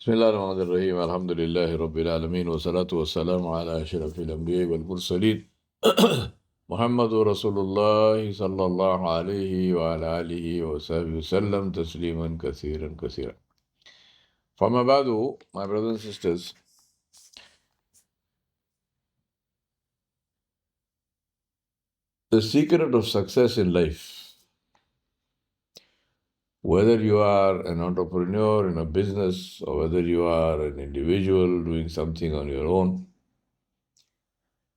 بسم الله الرحمن الرحيم الحمد لله رب العالمين والصلاة والسلام على أشرف الأنبياء والمرسلين محمد رسول الله صلى الله عليه وعلى آله وصحبه وسلم تسليما كثيرا كثيرا. فما بعد, my brothers and sisters, the secret of success in life, whether you are an entrepreneur in a business or whether you are an individual doing something on your own,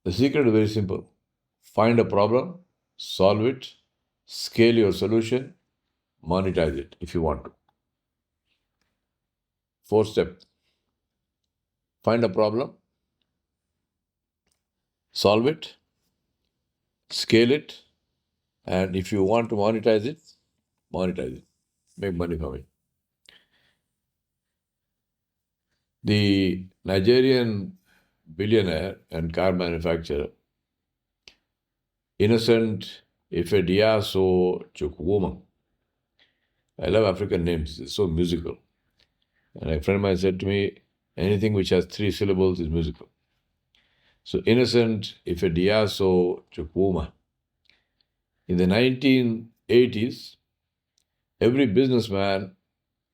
the secret is very simple. Find a problem, solve it, scale your solution, monetize it if you want to. Fourth step, find a problem, solve it, scale it, and if you want to monetize it, make money from it. The Nigerian billionaire and car manufacturer, Innocent Ifediaso Chukwuma. I love African names, it's so musical. And a friend of mine said to me, anything which has 3 syllables is musical. So Innocent Ifediaso Chukwuma. In the 1980s, every businessman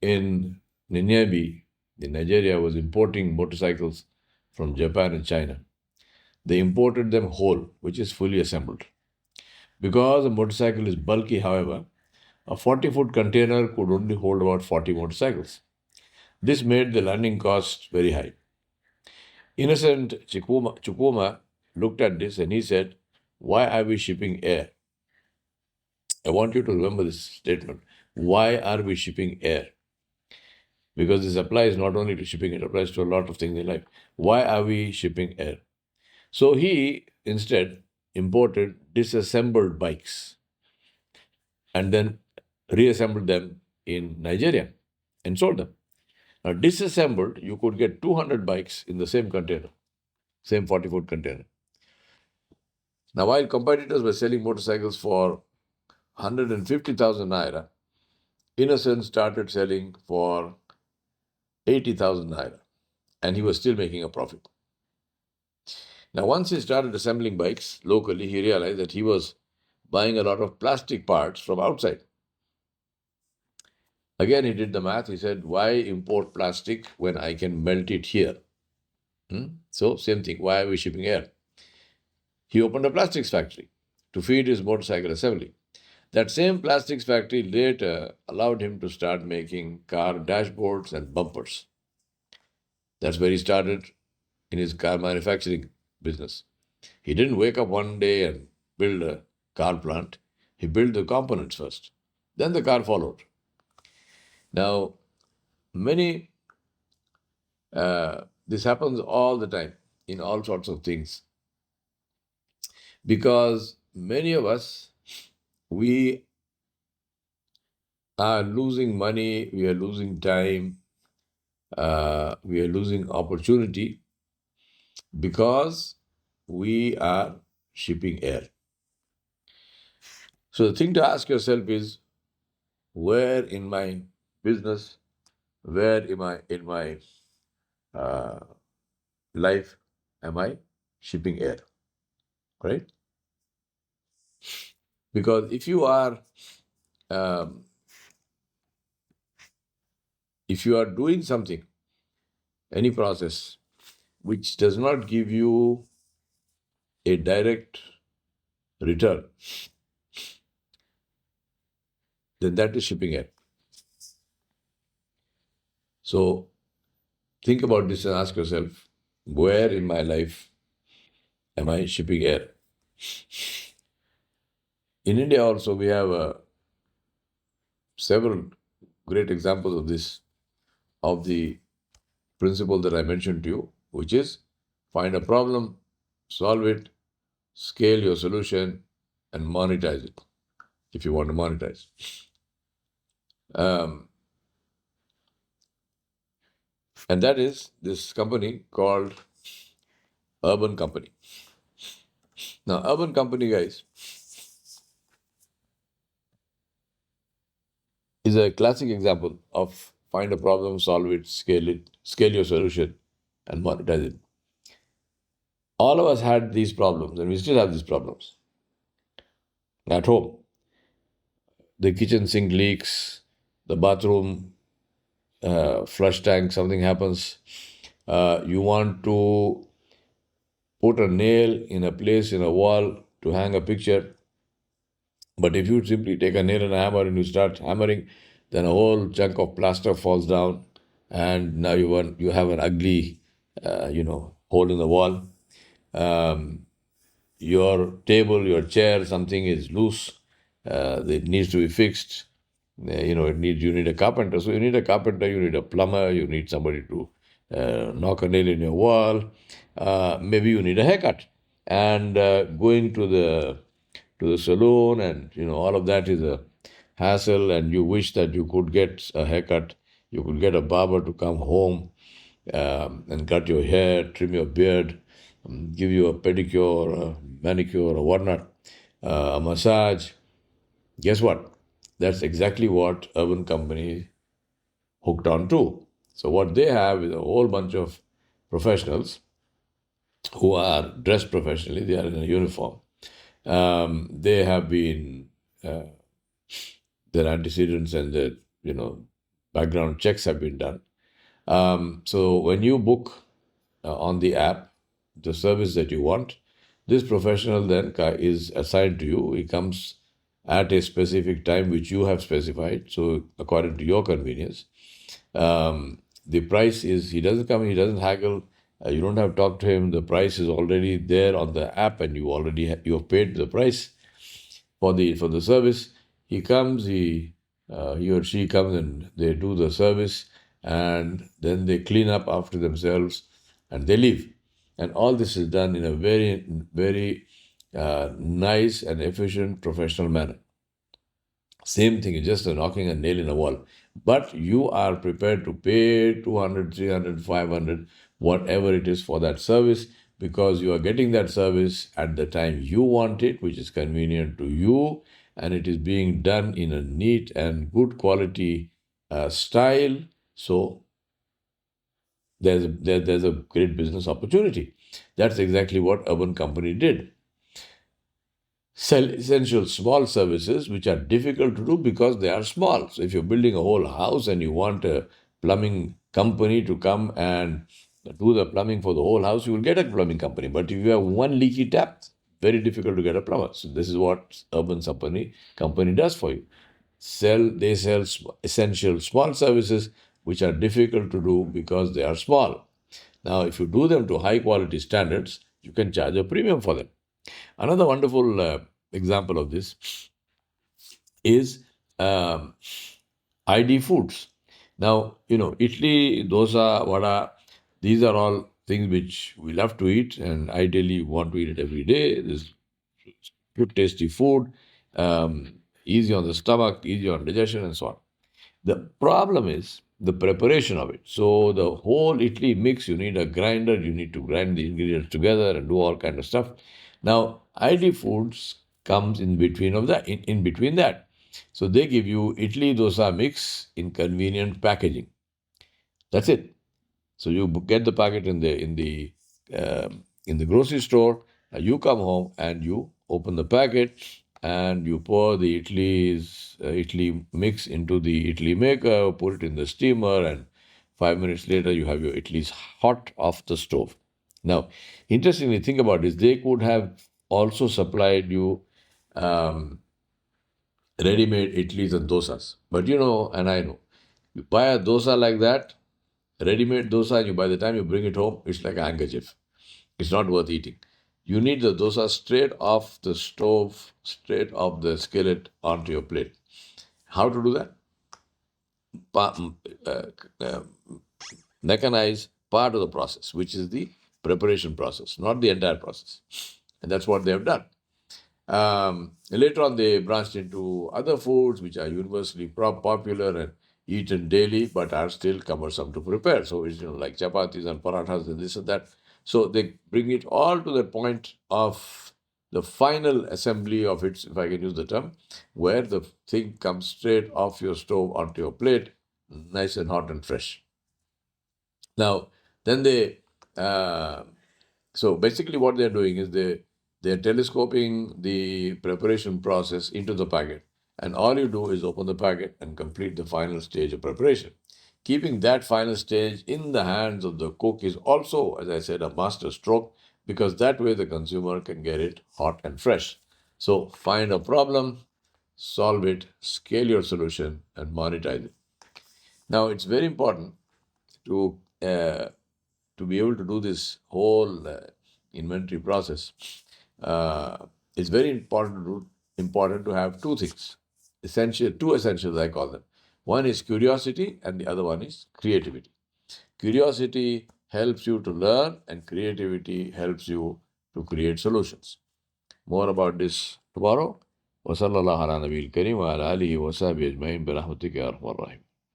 in Ninyabi, in Nigeria, was importing motorcycles from Japan and China. They imported them whole, which is fully assembled. Because a motorcycle is bulky, however, a 40-foot container could only hold about 40 motorcycles. This made the landing cost very high. Innocent Chukwuma looked at this and he said, why are we shipping air? I want you to remember this statement. Why are we shipping air? Because this applies not only to shipping, it applies to a lot of things in life. Why are we shipping air? So he instead imported disassembled bikes and then reassembled them in Nigeria and sold them. Now, disassembled, you could get 200 bikes in the same container, same 40-foot container. Now, while competitors were selling motorcycles for 150,000 naira, Innocent started selling for 80,000 naira, and he was still making a profit. Now, once he started assembling bikes locally, he realized that he was buying a lot of plastic parts from outside. Again, he did the math. He said, why import plastic when I can melt it here? So, same thing. Why are we shipping air? He opened a plastics factory to feed his motorcycle assembly. That same plastics factory later allowed him to start making car dashboards and bumpers. That's where he started in his car manufacturing business. He didn't wake up one day and build a car plant. He built the components first. Then the car followed. Now, this happens all the time in all sorts of things. Because many of us, we are losing money, we are losing time, we are losing opportunity because we are shipping air. So the thing to ask yourself is, where in my business, where in my life am I shipping air? Right? Because if you are doing something, any process which does not give you a direct return, then that is shipping air. So think about this and ask yourself, where in my life am I shipping air? In India also, we have several great examples of this, of the principle that I mentioned to you, which is find a problem, solve it, scale your solution, and monetize it if you want to monetize. And that is this company called Urban Company. Now, Urban Company, guys, is a classic example of find a problem, solve it, scale your solution, and monetize it. All of us had these problems, and we still have these problems at home. The kitchen sink leaks, the bathroom flush tank, something happens. You want to put a nail in a place in a wall to hang a picture, but if you simply take a nail and a hammer and you start hammering, then a whole chunk of plaster falls down, and now you have an ugly, hole in the wall. Um, your table, your chair, something is loose. It needs to be fixed. You need a carpenter. So you need a carpenter, you need a plumber, you need somebody to knock a nail in your wall. Maybe you need a haircut. And going to the salon, and all of that is a hassle, and you wish that you could get a haircut. You could get a barber to come home and cut your hair, trim your beard, give you a pedicure, a manicure, or whatnot, a massage. Guess what? That's exactly what Urban Company hooked on to. So what they have is a whole bunch of professionals who are dressed professionally. They are in a uniform. They have been their antecedents and their background checks have been done. So when you book on the app the service that you want, this professional then is assigned to you. He comes at a specific time which you have specified, so according to your convenience. The price is, he doesn't come, he doesn't haggle. You don't have to talk to him. The price is already there on the app, and you already you have paid the price for the service. He comes, he or she comes, and they do the service, and then they clean up after themselves, and they leave. And all this is done in a very, very nice and efficient professional manner. Same thing, it's just knocking a nail in a wall. But you are prepared to pay 200, 300, 500, whatever it is for that service, because you are getting that service at the time you want it, which is convenient to you, and it is being done in a neat and good quality style. So there's a great business opportunity. That's exactly what Urban Company did. Sell essential small services which are difficult to do because they are small. So if you're building a whole house and you want a plumbing company to come and do the plumbing for the whole house, you will get a plumbing company. But if you have one leaky tap, very difficult to get a plumber. So this is what Urban Company does for you. They sell essential small services which are difficult to do because they are small. Now, if you do them to high quality standards, you can charge a premium for them. Another wonderful example of this is ID Foods. Now, idli, dosa, vada, these are all things which we love to eat, and ideally want to eat it every day. This good, tasty food, easy on the stomach, easy on digestion, and so on. The problem is the preparation of it. So the whole idli mix, you need a grinder, you need to grind the ingredients together and do all kind of stuff. Now, ID Foods comes in between of that, in between that. So they give you idli dosa mix in convenient packaging. That's it. So you get the packet in the grocery store. You come home and you open the packet, and you pour the idli mix into the idli maker, put it in the steamer, and 5 minutes later you have your idlis hot off the stove. Now, interestingly, think about this. They could have also supplied you um, ready-made idlis and dosas. But and I know, you buy a dosa like that, ready-made dosa, and by the time you bring it home, it's like a handkerchief. It's not worth eating. You need the dosa straight off the stove, straight off the skillet onto your plate. How to do that? Uh, uh, Mechanize part of the process, which is the preparation process, not the entire process. And that's what they have done. Later on, they branched into other foods which are universally popular and eaten daily, but are still cumbersome to prepare. So it's like chapatis and parathas and this and that. So they bring it all to the point of the final assembly of it, if I can use the term, where the thing comes straight off your stove onto your plate, nice and hot and fresh. Now, then so basically what they're doing is they're telescoping the preparation process into the packet. And all you do is open the packet and complete the final stage of preparation. Keeping that final stage in the hands of the cook is also, as I said, a master stroke, because that way the consumer can get it hot and fresh. So find a problem, solve it, scale your solution, and monetize it. Now, it's very important to uh, to be able to do this whole inventory process. Uh, it's very important to have two things, two essentials I call them. One is curiosity, and the other one is creativity. Curiosity helps you to learn, and creativity helps you to create solutions. More about this tomorrow. وصلى الله على نبي الكريم وعلى آله وصحبه أجمعين برحمتك يا أرحم الراحمين.